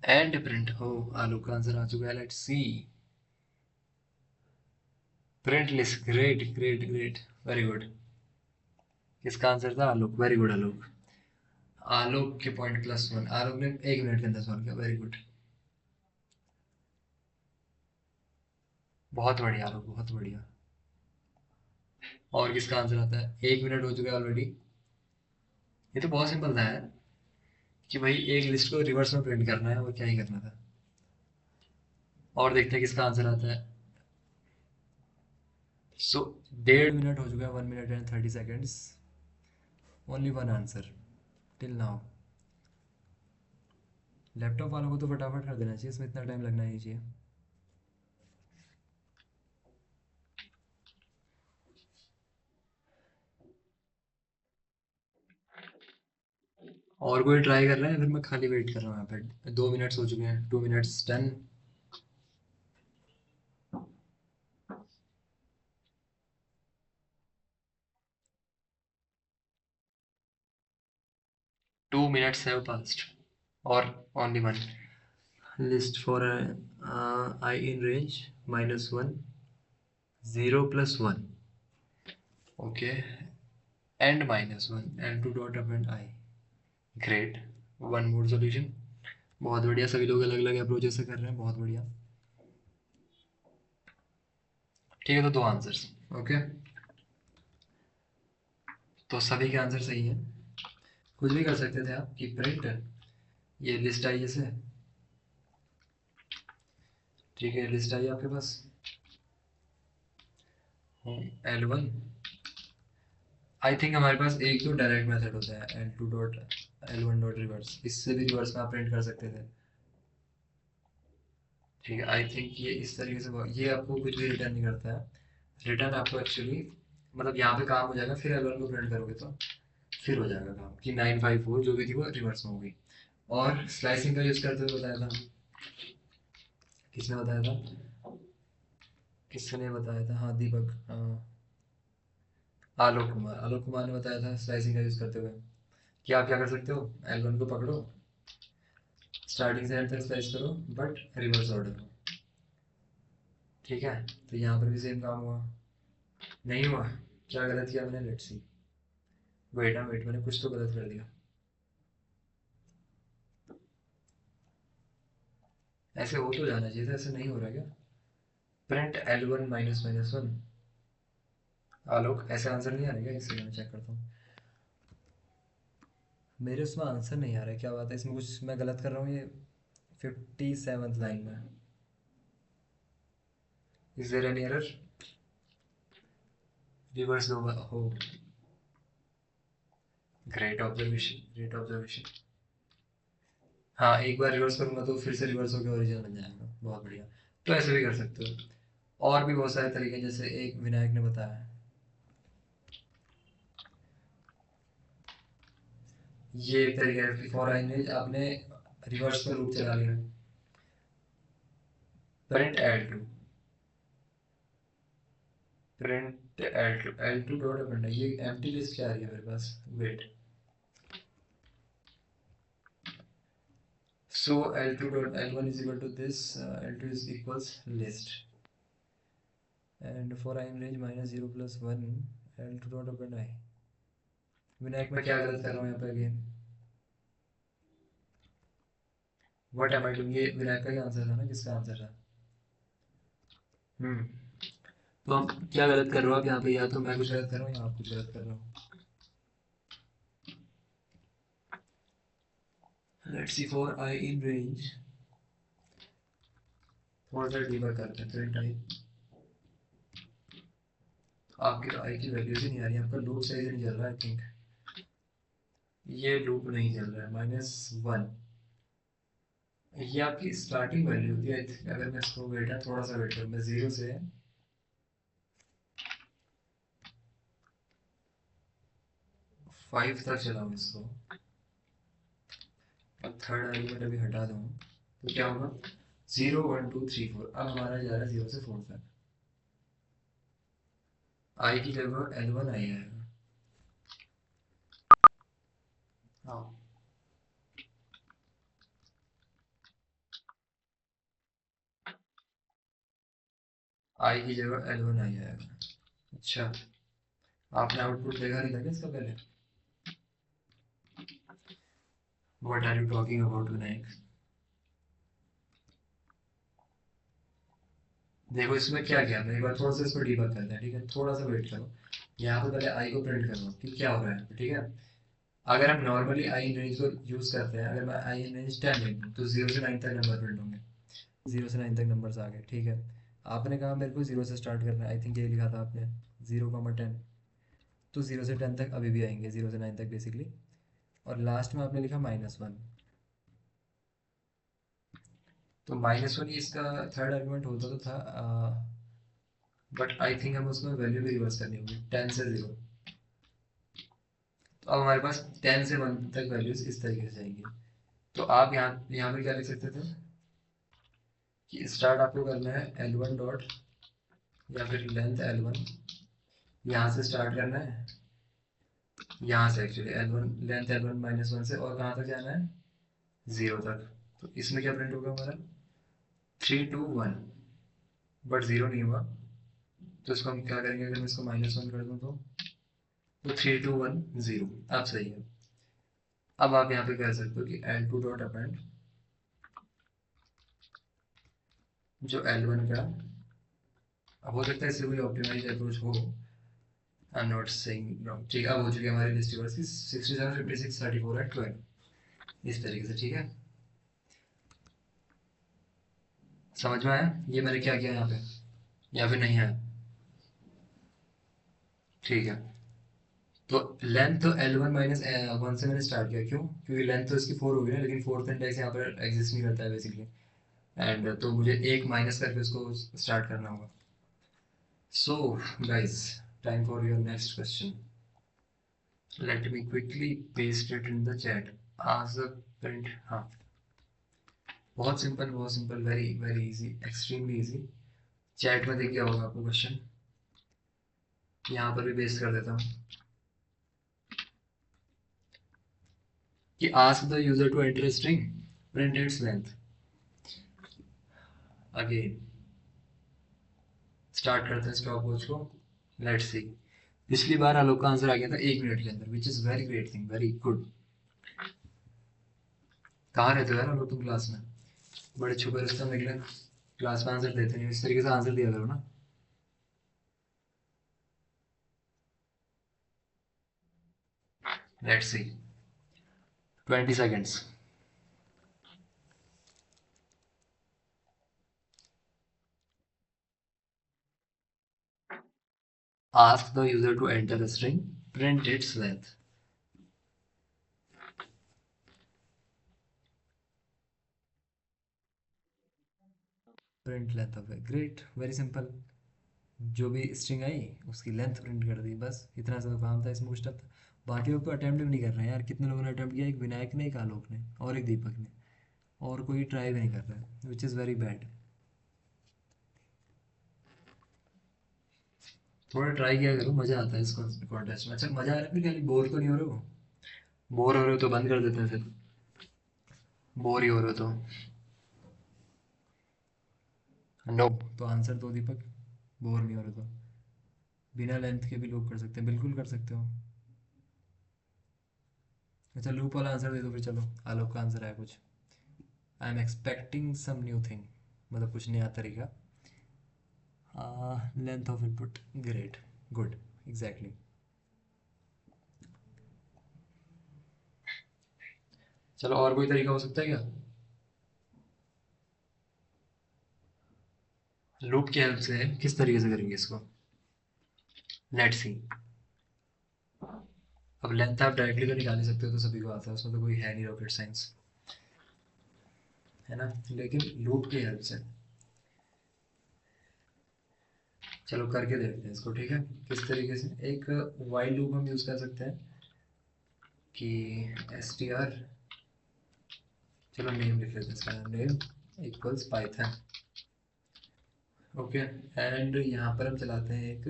and print. हो, आलू का आंसर आ चुका है, let's see. Print list, great great great, very good. किसका आंसर था? आलोक, वेरी गुड आलोक। आलोक के पॉइंट +1, आलोक ने 1 मिनट के अंदर सॉल्व किया, वेरी गुड। बहुत बढ़िया आलोक, बहुत बढ़िया। और किसका आंसर आता है? 1 मिनट हो चुका है ऑलरेडी। ये तो बहुत सिंपल था यार, कि भाई एक लिस्ट को रिवर्स में प्रिंट करना है, और क्या ही करना था। और देखते हैं किसका आंसर आता है। सो 1.5 मिनट हो चुका है, 1 minute and 30 seconds, only one answer till now. Laptop वालों को तो फटाफट कर देना चाहिए, इसमें इतना टाइम लगना ही चाहिए। और कोई ट्राई कर रहा है, फिर मैं खाली वेट कर रहा हूँ यहाँ पे। 2 मिनट्स हो चुके हैं, 2 minutes done. Two minutes have passed, और only one list for I in range -1 0 + 1, okay, and -1 and two dot up and I. Great, one more solution. बहुत बढ़िया, सभी लोग अलग अलग अप्रोचेस से कर रहे हैं, बहुत बढ़िया। ठीक है, तो दो आंसर्स, ओके। तो सभी के आंसर सही हैं। कुछ भी कर सकते थे आप, कि प्रिंट, ये लिस्ट आई जैसे, ठीक है, लिस्ट आई आपके पास L1। आई थिंक हमारे पास एक तो डायरेक्ट मेथड होता है L2 dot L1 dot reverse, इससे भी रिवर्स में आप प्रिंट कर सकते थे। ठीक है, आई थिंक ये इस तरीके से ये आपको कुछ भी रिटर्न नहीं करता है। रिटर्न आपको एक्चुअली, मतलब यहाँ पे काम हो जाएगा, फिर L1 को प्रिंट करोगे तो फिर हो जाएगा काम, कि 954 जो भी थी वो रिवर्स में होगी। और स्लाइसिंग का यूज़ करते हुए बताया था, किसने बताया था? किसने बताया था? हाँ, दीपक, आलोक कुमार ने बताया था स्लाइसिंग का यूज़ करते हुए, कि आप क्या कर सकते हो, L1 को पकड़ो, स्टार्टिंग से एंड तक स्लाइस करो, बट रिवर्स ऑर्डर में। ठीक है, तो यहाँ पर भी सेम काम हुआ, नहीं हुआ? क्या गलत किया मैंने? Let's see. वेट, हाँ वेट, मैंने कुछ तो गलत कर दिया। ऐसे हो तो जाना चाहिए था, ऐसे नहीं हो रहा क्या? Print L1 -1। आलोक, ऐसे आंसर नहीं आ रहा क्या? इससे मैं चेक करता हूँ। मेरे उसमें आंसर नहीं आ रहा है, क्या बात है? इसमें कुछ मैं गलत कर रहा हूँ। ये 57th लाइन में, is there any error? Reverse दो हो, ग्रेट ऑब्जर्वेशन, ग्रेट ऑब्जर्वेशन। हाँ, एक बार रिवर्स करूंगा तो फिर से रिवर्स होकर ओरिजिनल बन जाएगा, बहुत बढ़िया। तो ऐसे भी कर सकते हो। और भी बहुत सारे तरीके, जैसे एक विनायक ने बताया है, ये एक तरीका है कि फॉर आई इमेज आपने रिवर्स में लूप चला लिया। Print L2, print L2 dot अपना, ये एम्प्टी लिस्ट क्या आ रही है मेरे पास? Wait, so L2 dot L1 is equal to this, L2 is equals list, and for I in range -0 + 1 L2 dot append I। Vinayak, मैं क्या गलत कर रहा हूँ यहाँ पे again? What am I doing? ये विनायक का ही आंसर था ना? किसका आंसर था? हम्म, तो आप क्या गलत कर रहे हो आप यहाँ पे? या तो मैं कुछ गलत कर रहा हूँ, या आप कुछ गलत कर रहे हो। Let's see, for I in range, थोड़ा सा डीबग करते हैं, प्रिंट आई। आपके आई की वैल्यूज ही नहीं आ रही, आपका लूप सही से नहीं चल रहा है। आई थिंक ये लूप नहीं चल रहा है, -1, ये आपकी स्टार्टिंग वैल्यू होती है। अगर मैं इसको वेट है, थोड़ा सा वेट करूँ, मैं 0 से 5 तक चलाऊँ इसको, और थर्ड एलिमेंट अभी हटा दूँ, तो क्या होगा? 0 1 2 3 4। अब हमारा जा रहा है 0 से 4 तक। आई की जगह L1 आई आएगा। हाँ, आई की जगह L1 आई आएगा। अच्छा, आपने आउटपुट देखा नहीं था क्या इसका पहले? What are you talking about Vinayak? देखो इसमें क्या किया हमने, एक बार थोड़ा सा इसको डीबग करते हैं, ठीक है? थोड़ा सा वेट करो। यहाँ पे पहले आई को प्रिंट करो कि क्या हो रहा है, ठीक है? अगर हम नॉर्मली आई इन रेंज को यूज करते हैं, अगर मैं आई इन रेंज 10 लिख दूँ तो 0 से 9 तक नंबर प्रिंट होंगे। 0 से 9 तक नंबर्स आ गए, ठीक है? आपने कहा मेरे को 0 से स्टार्ट करना है, आई थिंक ये लिखा था आपने, 0, 10। तो 0 से 10 तक अभी भी आएंगे, 0 से 9 तक बेसिकली। और लास्ट में आपने लिखा -1। तो -1 ही इसका थर्ड आर्गुमेंट होता तो था, बट आई थिंक हम उसमें वैल्यू भी रिवर्स करनी होगी, 10 से 0। तो अब हमारे पास 10 से 1 तक वैल्यूज इस तरीके से जाएंगी। तो आप यहाँ यहाँ पे क्या लिख सकते थे कि स्टार्ट आपको करना है L1 डॉट, या फिर लेंथ L1, यहाँ से स्टार्ट करना है, यहाँ से एक्चुअली L1 लेंथ L1 -1 से, और कहाँ तक जाना है, 0 तक। तो इसमें क्या प्रिंट होगा हमारा, 3 2 1, बट 0 नहीं हुआ। तो इसको हम क्या करेंगे, अगर मैं इसको -1 कर दूँ तो 3 2 1 0। अब सही है। अब आप यहाँ पे कह सकते हो कि L2 डॉट अपेंड, जो L1 का, अब हो सकता है इससे कोई ऑप्टिमाइज अप्रोच हो, आई एम नॉट सेइंग रॉन्ग, ठीक है? अब हो चुकी है हमारी लिस्ट की 67 56 34 एंड 12, इस तरीके से, ठीक है? समझ में आया ये मैंने क्या किया यहाँ पे, या फिर नहीं आया? ठीक है। तो लेंथ तो L1 - 1 से मैंने स्टार्ट किया, क्यों? क्योंकि लेंथ तो इसकी 4 होगी ना, लेकिन फोर्थ इंडेक्स यहाँ पर एग्जिस्ट नहीं करता है बेसिकली, एंड तो मुझे एक माइनस करके उसको स्टार्ट करना होगा। So guys, time for your next question. Let me quickly paste it in the chat. आज प्रिंट, हाँ, बहुत सिंपल, बहुत simple, very very easy, extremely easy. Chat में देख गया होगा आपको क्वेश्चन, यहाँ पर भी पेस्ट कर देता हूँ कि ask the user to enter a string, print its length। Again start करते हैं स्टॉप वॉच को। लेट्स सी, पिछली बार आलोक का आंसर आ गया था 1 मिनट के अंदर, which is very great thing, very good. कहाँ रहते हो यार आलोक तुम क्लास में? बड़े छुपे रास्ते में निकले, क्लास में आंसर देते नहीं, इस तरीके से आंसर दिया करो ना। Let's see, 20 seconds। ask the user to enter a string, print its length। Print length of है, ग्रेट, वेरी सिंपल। जो भी स्ट्रिंग आई उसकी लेंथ प्रिंट कर दी, बस इतना सा तो काम था, स्मूथ स्टेप था। बाकी लोग तो अटेम्प्ट भी नहीं कर रहे हैं यार, कितने लोगों ने अटेम्प्ट किया, एक विनायक ने, एक आलोक ने, और एक दीपक ने, और कोई ट्राई भी नहीं कर रहा है, विच इज़ वेरी बैड। थोड़ा ट्राई किया करो, मज़ा आता है इस कॉन्टेस्ट में। अच्छा मज़ा आ रहा है फिर, खाली बोर तो नहीं हो रहे हो? बोर हो रहे हो तो बंद कर देते हैं फिर, बोर ही हो रहे हो तो। नो, तो आंसर दो दीपक, बोर नहीं हो रहे तो। बिना लेंथ के भी लोग कर सकते हैं, बिल्कुल कर सकते हो। अच्छा लूप वाला आंसर दे दो फिर, चलो आलोक का आंसर है कुछ, I am expecting some new thing, मतलब कुछ नया तरीका। Length of input, great, good, exactly. चलो और कोई तरीका हो सकता है क्या? लूप की हेल्प से किस तरीके से करेंगे इसको, लेट्स सी। अब लेंथ आप डायरेक्टली तो निकाल नहीं सकते हो, तो सभी को आता है, उसमें तो कोई है नहीं रॉकेट साइंस, है ना? लेकिन लूप की हेल्प से चलो करके देखते हैं इसको, ठीक है? किस तरीके से, एक वाइल लूप हम यूज कर सकते हैं कि str, चलो नेम लिख लेते हैं इसका, name equals Python. Okay, and यहाँ पर हम चलाते हैं एक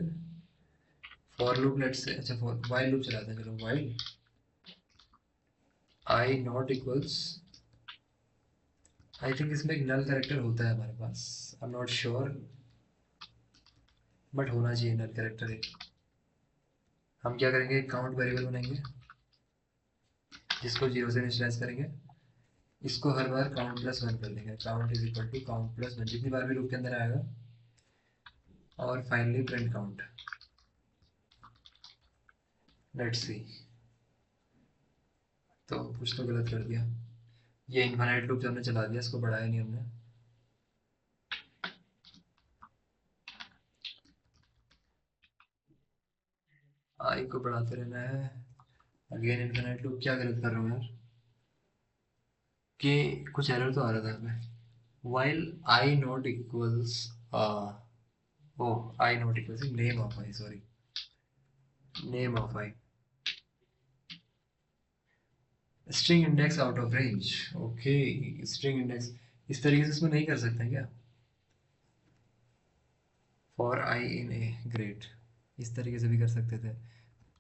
फॉर लूप लेट्स से, अच्छा फॉर वाइल लूप चलाते हैं, चलो while I not equals, I think इसमें एक नल कैरेक्टर होता है हमारे पास, I am not sure, but होना चाहिए नल कैरेक्टर एक। हम क्या करेंगे, काउंट वेरिएबल बनाएंगे जिसको 0 से इनिशियलाइज करेंगे, इसको हर बार काउंट प्लस 1 कर देंगे, count is equal to count plus 1 जितनी बार भी लूप के अंदर आएगा, और finally print count. Let's see, तो कुछ तो गलत कर दिया, ये इनफाइनाइट लूप जो हमने चला दिया इसको बढ़ाया नहीं हमने, आई को बढ़ाते रहना है, अगेन इनफाइनाइट लूप, क्या गलत कर रहा हूँ यार, कि कुछ एरर तो आ रहा था हमें, while I not equals I not equals name of I, sorry, name of I, string index out of range, okay, string index इस तरीके से इसमें नहीं कर सकते हैं क्या, for I in a, great, इस तरीके से भी कर सकते थे,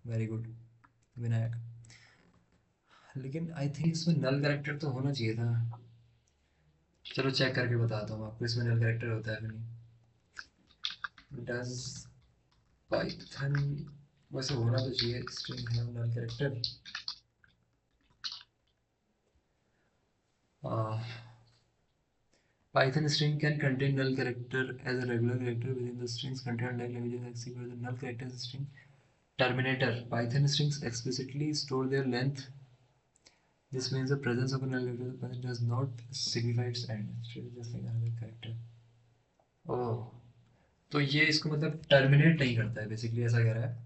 वेरी गुड विनायक, लेकिन आई थिंक इसमें नल कैरेक्टर तो होना चाहिए था, चलो चेक करके बताता हूँ आपको इसमें नल कैरेक्टर होता है कि नहीं, डज पाइथन, वैसे होना तो चाहिए स्ट्रिंग है null character, Python string can contain null character as a regular character within the strings contained like languages execute the null character as a string. Terminator. Python strings explicitly store their length. This means the presence of a null character Python does not signify its end. It's just like another character. Oh, तो ये इसको मतलब टर्मिनेट नहीं करता है बेसिकली, ऐसा कह रहा है,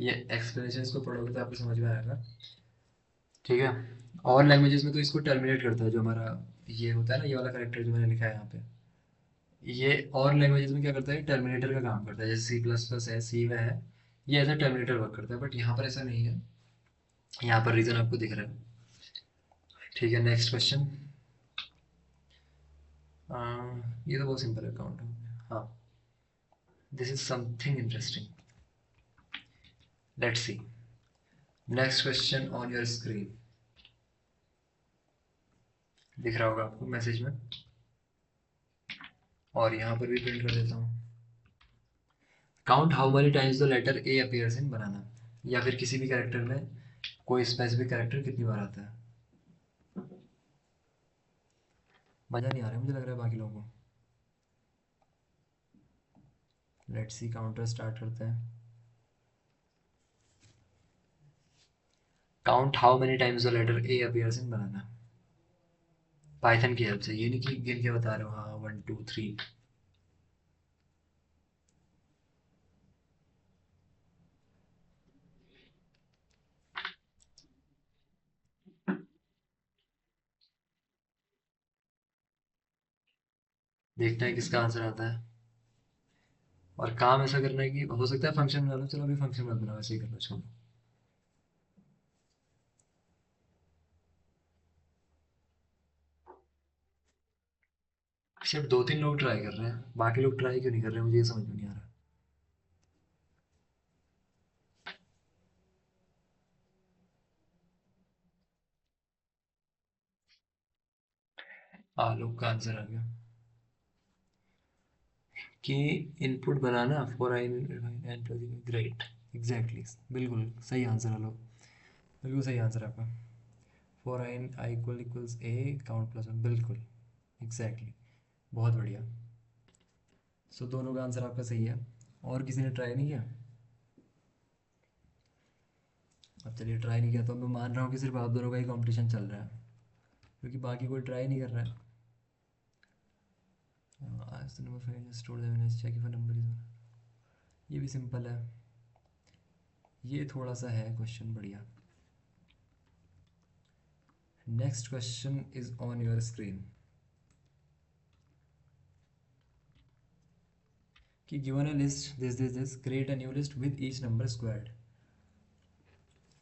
ये एक्सप्लेनेशन इसको पढ़ोगे तो आपको समझ में आएगा, ठीक है। और लैंग्वेजेस में तो इसको टर्मिनेट करता है, जो हमारा ये होता है ना, ये वाला करेक्टर जो मैंने लिखा है यहाँ पे, ये और लैंग्वेजेस में क्या करता है, टर्मिनेटर का काम करता है, जैसे सी प्लस प्लस है, सी में है, ये एज अ टर्मिनेटर वर्क करता है, बट यहाँ पर ऐसा नहीं है, यहाँ पर रीजन आपको दिख रहा है, ठीक है। नेक्स्ट क्वेश्चन, ये तो बहुत सिंपल है, काउंट, हाँ, this is something interesting, let's see, next question on your screen, दिख रहा होगा आपको मैसेज में, और यहाँ पर भी प्रिंट कर देता हूँ, count how many times the letter A appears in banana, या फिर किसी भी कैरेक्टर में कोई स्पेसिफिक कैरेक्टर कितनी बार आता है, मज़ा नहीं आ रहा है मुझे लग रहा है बाकी लोगों को, लेट्स सी, काउंटर स्टार्ट करते हैं, count how many times the letter A appears in banana, Python की हेल्प से, ये नहीं कि गिन के बता रहे हो, हाँ 1 2 3, देखते हैं किसका आंसर आता है, और काम ऐसा करना है कि हो सकता है फंक्शन बना लो, चलो अभी फंक्शन मत बनाओ, ऐसे ही कर लो, छोड़ो, सिर्फ 2 3 लोग ट्राई कर रहे हैं, बाकी लोग ट्राई क्यों नहीं कर रहे, मुझे ये समझ में नहीं आ रहा, लोग का आंसर आ गया, कि input banana for I and great, exactly, बिल्कुल सही आंसर है लोग, बिल्कुल सही आंसर आपका, for I equal equals a count plus 1, बिल्कुल एग्जैक्टली, बहुत बढ़िया, सो दोनों का आंसर आपका सही है, और किसी ने ट्राई नहीं किया, अब चलिए ट्राई नहीं किया तो मैं मान रहा हूँ कि सिर्फ आप दोनों का ही कंपटीशन चल रहा है, क्योंकि बाकी कोई ट्राई नहीं कर रहा है, आज तो number 5 store the check if number is, ये भी सिंपल है, ये थोड़ा सा है क्वेश्चन बढ़िया, next question is on your screen, कि given a list this create a new list with each number squared,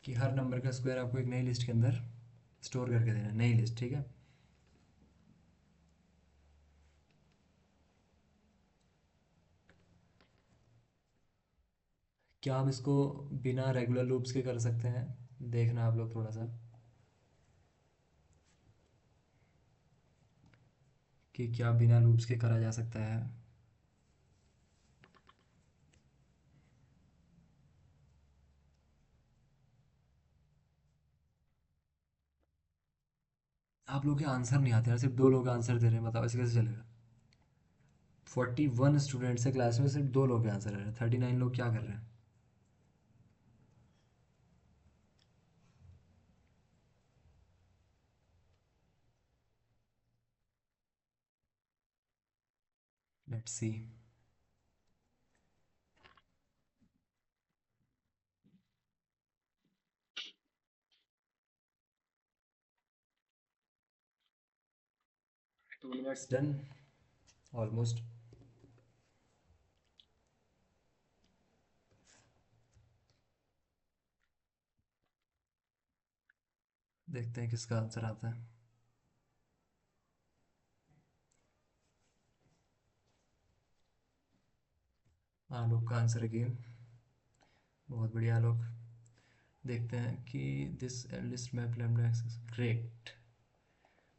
कि हर नंबर का स्क्वायर आपको एक नई लिस्ट के अंदर स्टोर करके देना है, नई लिस्ट, ठीक है, क्या हम इसको बिना रेगुलर लूप्स के कर सकते हैं? देखना आप लोग थोड़ा सा कि क्या बिना लूप्स के करा जा सकता है। आप लोग के आंसर नहीं आते यार, सिर्फ 2 लोग आंसर दे रहे हैं, बताओ ऐसे कैसे चलेगा? 41 स्टूडेंट्स है क्लास में, सिर्फ 2 लोग के आंसर आ रहे हैं, 39 लोग क्या कर रहे हैं? Let's see. 2 minutes done almost. देखते हैं किसका आंसर आता है। आलोक का आंसर अगेन। बहुत बढ़िया आलोक। देखते हैं कि this list map lambda access great.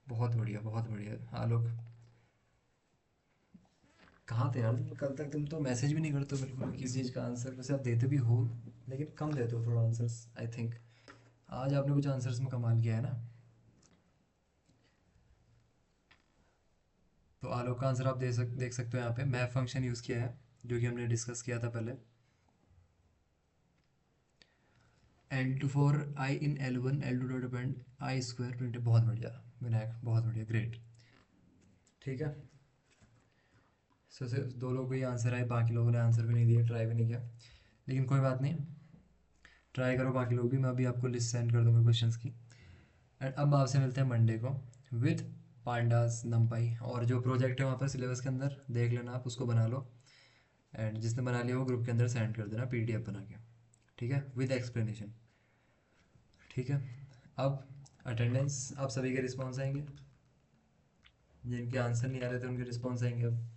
बहुत बढ़िया आलोक। कहाँ थे यार तुम कल तक? तुम तो मैसेज भी नहीं करते हो बिल्कुल किसी चीज़ का आंसर, वैसे आप देते भी हो लेकिन कम देते हो थोड़ा आंसर्स आई थिंक। आज आपने कुछ आंसर्स में कमाल किया है ना। तो आलोक का आंसर आप देख सकते हो यहाँ पे मैप फंक्शन यूज़ किया है, जो कि हमने डिस्कस किया था पहले। L two for I in L1 L2 dot depend I square print. बहुत बढ़िया विनायक, बहुत बढ़िया, ग्रेट। ठीक है। सिर्फ 2 लोग को ही आंसर आए, बाकी लोगों ने आंसर भी नहीं दिया, ट्राई भी नहीं किया, लेकिन कोई बात नहीं। ट्राई करो बाकी लोग भी, मैं अभी आपको लिस्ट सेंड कर दूंगा क्वेश्चंस की। एंड अब आपसे मिलते हैं मंडे को विद पांडास नंपाई, और जो प्रोजेक्ट है वहाँ पर सिलेबस के अंदर देख लेना, आप उसको बना लो। एंड जिसने बना लिया वो ग्रुप के अंदर सेंड कर देना PDF बना के, ठीक है, विद एक्सप्लेनेशन। ठीक है। अब अटेंडेंस आप सभी के रिस्पॉन्स आएंगे, जिनके आंसर नहीं आ रहे थे उनके रिस्पॉन्स आएंगे अब।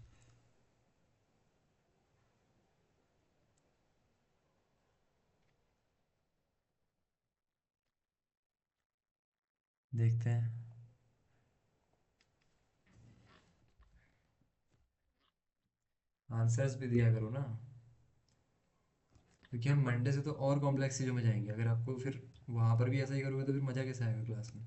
देखते हैं। आंसर्स भी दिया करो ना, क्योंकि हम मंडे से तो और कॉम्प्लेक्स चीज़ों में जाएंगे। अगर आपको फिर वहाँ पर भी ऐसा ही करोगे तो फिर मज़ा कैसे आएगा क्लास में?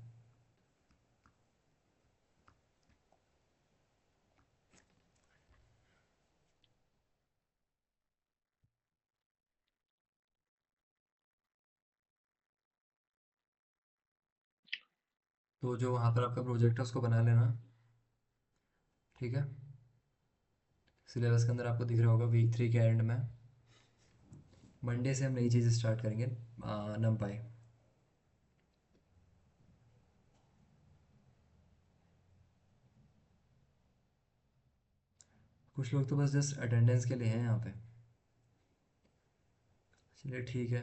तो जो वहाँ पर आपका प्रोजेक्ट है उसको बना लेना, ठीक है। सिलेबस के अंदर आपको दिख रहा होगा वीक 3 के एंड में। मंडे से हम नई चीज़ स्टार्ट करेंगे, नमपाई। कुछ लोग तो बस जस्ट अटेंडेंस के लिए हैं यहाँ पे। चलिए ठीक है।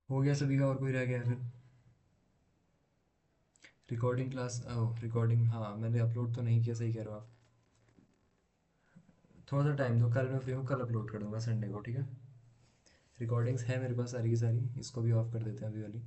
हो गया सभी का, और कोई रह गया है फिर? रिकॉर्डिंग क्लास, ओह रिकॉर्डिंग, हाँ मैंने अपलोड तो नहीं किया, सही कह रहे हो आप। थोड़ा सा टाइम दो, कल मैं फ्री हूँ, कल अपलोड कर दूँगा संडे को, ठीक है। रिकॉर्डिंग्स है मेरे पास सारी की सारी, इसको भी ऑफ कर देते हैं अभी वाली।